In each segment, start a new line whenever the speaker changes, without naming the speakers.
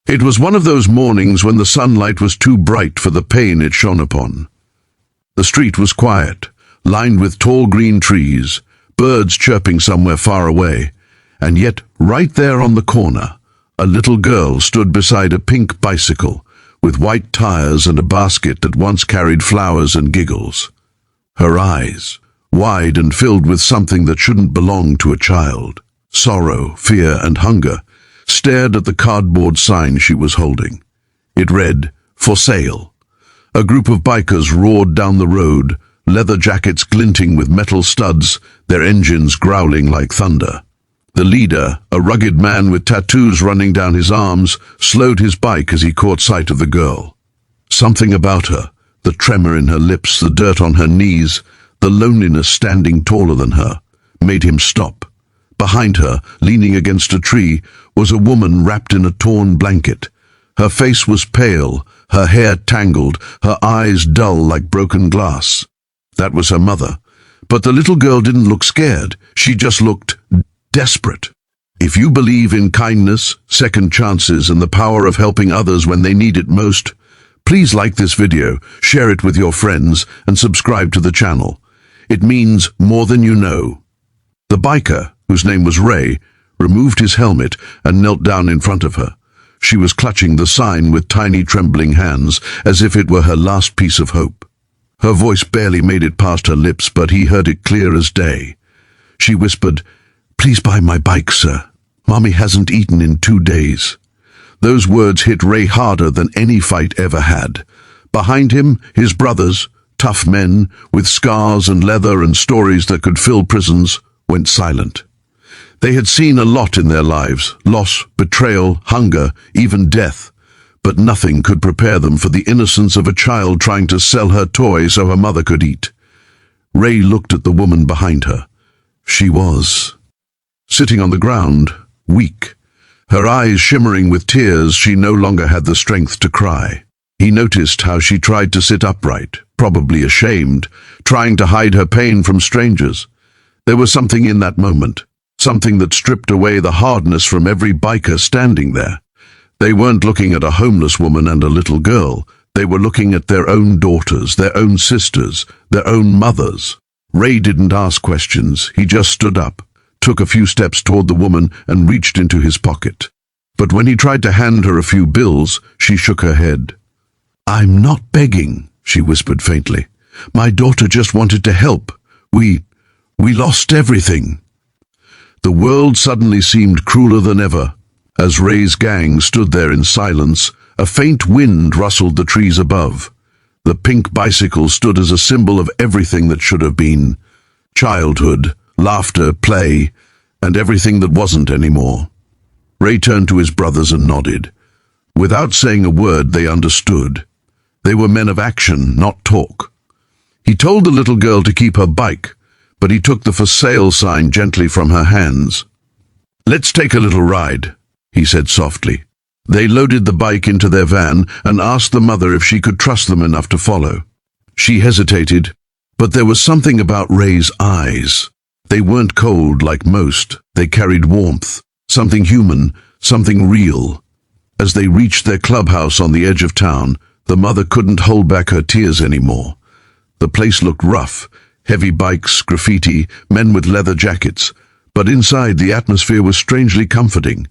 It was one of those mornings when the sunlight was too bright for the pain it shone upon. The street was quiet, lined with tall green trees, birds chirping somewhere far away, and yet right there on the corner, a little girl stood beside a pink bicycle with white tires and a basket that once carried flowers and giggles. Her eyes, wide and filled with something that shouldn't belong to a child, sorrow, fear, and hunger, stared at the cardboard sign she was holding. It read, "For sale." A group of bikers roared down the road, leather jackets glinting with metal studs, their engines growling like thunder. The leader, a rugged man with tattoos running down his arms, slowed his bike as he caught sight of the girl. Something about her, the tremor in her lips, the dirt on her knees, the loneliness standing taller than her, made him stop. Behind her, leaning against a tree, was a woman wrapped in a torn blanket. Her face was pale, her hair tangled, her eyes dull like broken glass. That was her mother. But the little girl didn't look scared. She just looked desperate. If you believe in kindness, second chances, and the power of helping others when they need it most, please like this video, share it with your friends, and subscribe to the channel. It means more than you know. The biker, whose name was Ray, removed his helmet and knelt down in front of her. She was clutching the sign with tiny trembling hands, as if it were her last piece of hope. Her voice barely made it past her lips, but he heard it clear as day. She whispered, "Please buy my bike, sir. Mommy hasn't eaten in 2 days." Those words hit Ray harder than any fight ever had. Behind him, his brothers, tough men, with scars and leather and stories that could fill prisons, went silent. They had seen a lot in their lives, loss, betrayal, hunger, even death, but nothing could prepare them for the innocence of a child trying to sell her toy so her mother could eat. Ray looked at the woman behind her. She was sitting on the ground, weak. Her eyes shimmering with tears, she no longer had the strength to cry. He noticed how she tried to sit upright, probably ashamed, trying to hide her pain from strangers. There was something in that moment, something that stripped away the hardness from every biker standing there. They weren't looking at a homeless woman and a little girl. They were looking at their own daughters, their own sisters, their own mothers. Ray didn't ask questions. He just stood up, took a few steps toward the woman, and reached into his pocket. But when he tried to hand her a few bills, she shook her head. "I'm not begging," she whispered faintly. "My daughter just wanted to help. We lost everything." The world suddenly seemed crueler than ever. As Ray's gang stood there in silence, a faint wind rustled the trees above. The pink bicycle stood as a symbol of everything that should have been. Childhood, laughter, play, and everything that wasn't anymore. Ray turned to his brothers and nodded. Without saying a word, they understood. They were men of action, not talk. He told the little girl to keep her bike, but he took the "for sale" sign gently from her hands. "Let's take a little ride," he said softly. They loaded the bike into their van and asked the mother if she could trust them enough to follow. She hesitated, but there was something about Ray's eyes. They weren't cold like most. They carried warmth, something human, something real. As they reached their clubhouse on the edge of town, the mother couldn't hold back her tears anymore. The place looked rough. Heavy bikes, graffiti, men with leather jackets. But inside, the atmosphere was strangely comforting.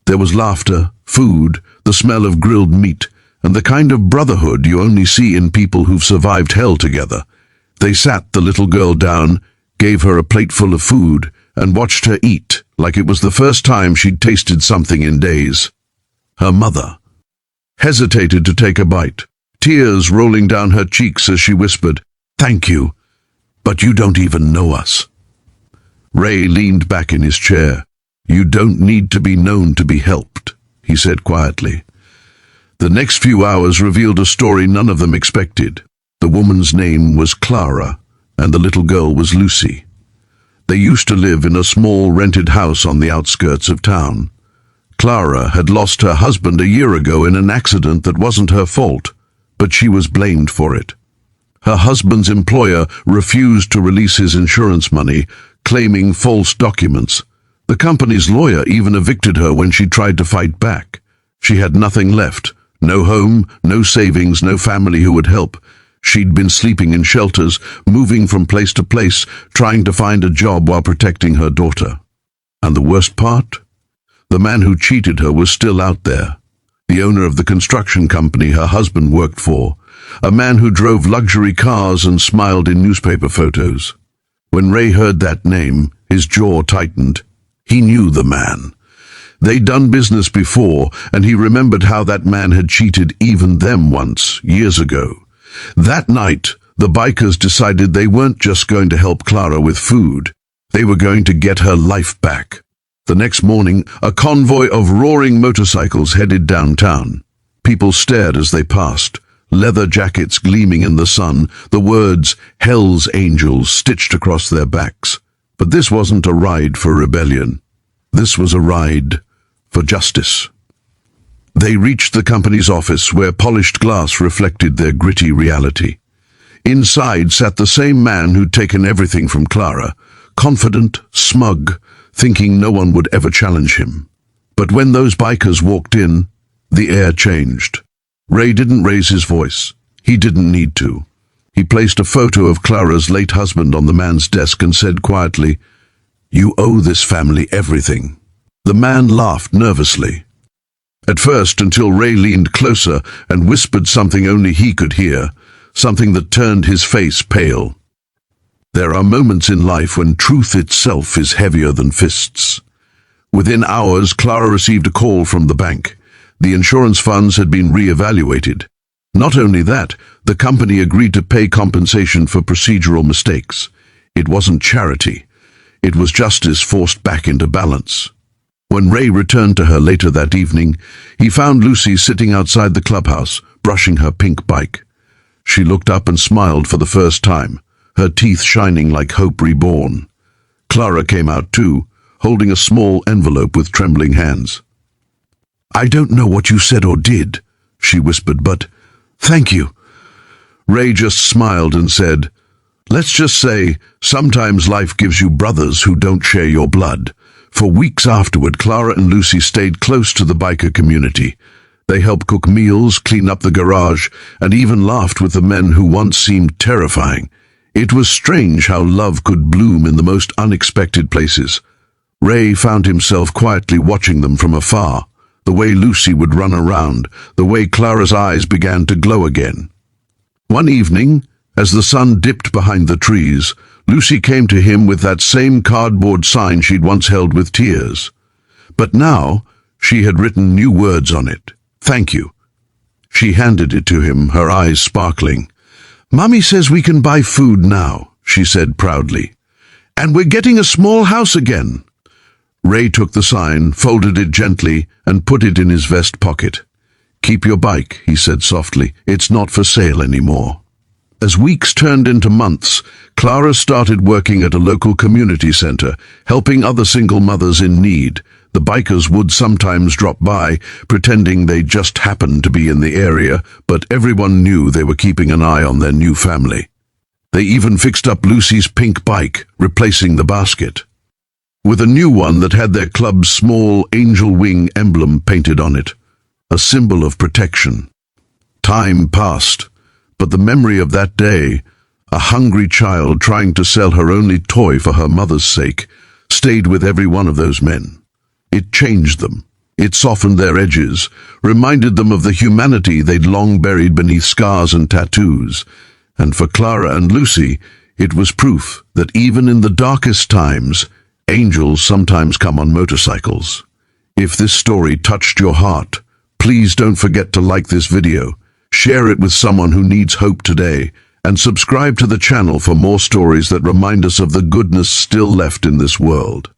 There was laughter, food, the smell of grilled meat, and the kind of brotherhood you only see in people who've survived hell together. They sat the little girl down, gave her a plate full of food, and watched her eat like it was the first time she'd tasted something in days. Her mother hesitated to take a bite, tears rolling down her cheeks as she whispered, "Thank you. But you don't even know us." Ray leaned back in his chair. "You don't need to be known to be helped," he said quietly. The next few hours revealed a story none of them expected. The woman's name was Clara, and the little girl was Lucy. They used to live in a small rented house on the outskirts of town. Clara had lost her husband a year ago in an accident that wasn't her fault, but she was blamed for it. Her husband's employer refused to release his insurance money, claiming false documents. The company's lawyer even evicted her when she tried to fight back. She had nothing left. No home, no savings, no family who would help. She'd been sleeping in shelters, moving from place to place, trying to find a job while protecting her daughter. And the worst part? The man who cheated her was still out there. The owner of the construction company her husband worked for. A man who drove luxury cars and smiled in newspaper photos. When Ray heard that name, his jaw tightened. He knew the man. They'd done business before, and he remembered how that man had cheated even them once, years ago. That night, the bikers decided they weren't just going to help Clara with food. They were going to get her life back. The next morning, a convoy of roaring motorcycles headed downtown. People stared as they passed, leather jackets gleaming in the sun, the words "Hell's Angels" stitched across their backs. But this wasn't a ride for rebellion. This was a ride for justice. They reached the company's office where polished glass reflected their gritty reality. Inside sat the same man who'd taken everything from Clara, confident, smug, thinking no one would ever challenge him. But when those bikers walked in, the air changed. Ray didn't raise his voice. He didn't need to. He placed a photo of Clara's late husband on the man's desk and said quietly, "You owe this family everything." The man laughed nervously. At first, until Ray leaned closer and whispered something only he could hear, something that turned his face pale. There are moments in life when truth itself is heavier than fists. Within hours, Clara received a call from the bank. The insurance funds had been re-evaluated. Not only that, the company agreed to pay compensation for procedural mistakes. It wasn't charity. It was justice forced back into balance. When Ray returned to her later that evening, he found Lucy sitting outside the clubhouse, brushing her pink bike. She looked up and smiled for the first time, her teeth shining like hope reborn. Clara came out too, holding a small envelope with trembling hands. "I don't know what you said or did," she whispered, "but thank you." Ray just smiled and said, "Let's just say, sometimes life gives you brothers who don't share your blood." For weeks afterward, Clara and Lucy stayed close to the biker community. They helped cook meals, clean up the garage, and even laughed with the men who once seemed terrifying. It was strange how love could bloom in the most unexpected places. Ray found himself quietly watching them from afar, the way Lucy would run around, the way Clara's eyes began to glow again. One evening, as the sun dipped behind the trees, Lucy came to him with that same cardboard sign she'd once held with tears. But now, she had written new words on it. "Thank you." She handed it to him, her eyes sparkling. "Mommy says we can buy food now," she said proudly. "And we're getting a small house again." Ray took the sign, folded it gently, and put it in his vest pocket. "Keep your bike," he said softly. "It's not for sale anymore." As weeks turned into months, Clara started working at a local community center, helping other single mothers in need. The bikers would sometimes drop by, pretending they just happened to be in the area, but everyone knew they were keeping an eye on their new family. They even fixed up Lucy's pink bike, replacing the basket, with a new one that had their club's small angel wing emblem painted on it, a symbol of protection. Time passed, but the memory of that day, a hungry child trying to sell her only toy for her mother's sake, stayed with every one of those men. It changed them. It softened their edges, reminded them of the humanity they'd long buried beneath scars and tattoos. And for Clara and Lucy, it was proof that even in the darkest times, angels sometimes come on motorcycles. If this story touched your heart, please don't forget to like this video, share it with someone who needs hope today, and subscribe to the channel for more stories that remind us of the goodness still left in this world.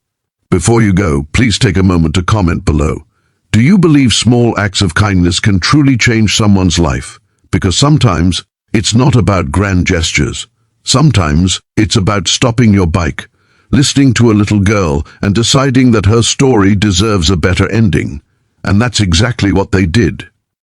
Before you go, please take a moment to comment below. Do you believe small acts of kindness can truly change someone's life? Because sometimes it's not about grand gestures. Sometimes it's about stopping your bike, listening to a little girl, and deciding that her story deserves a better ending. And that's exactly what they did.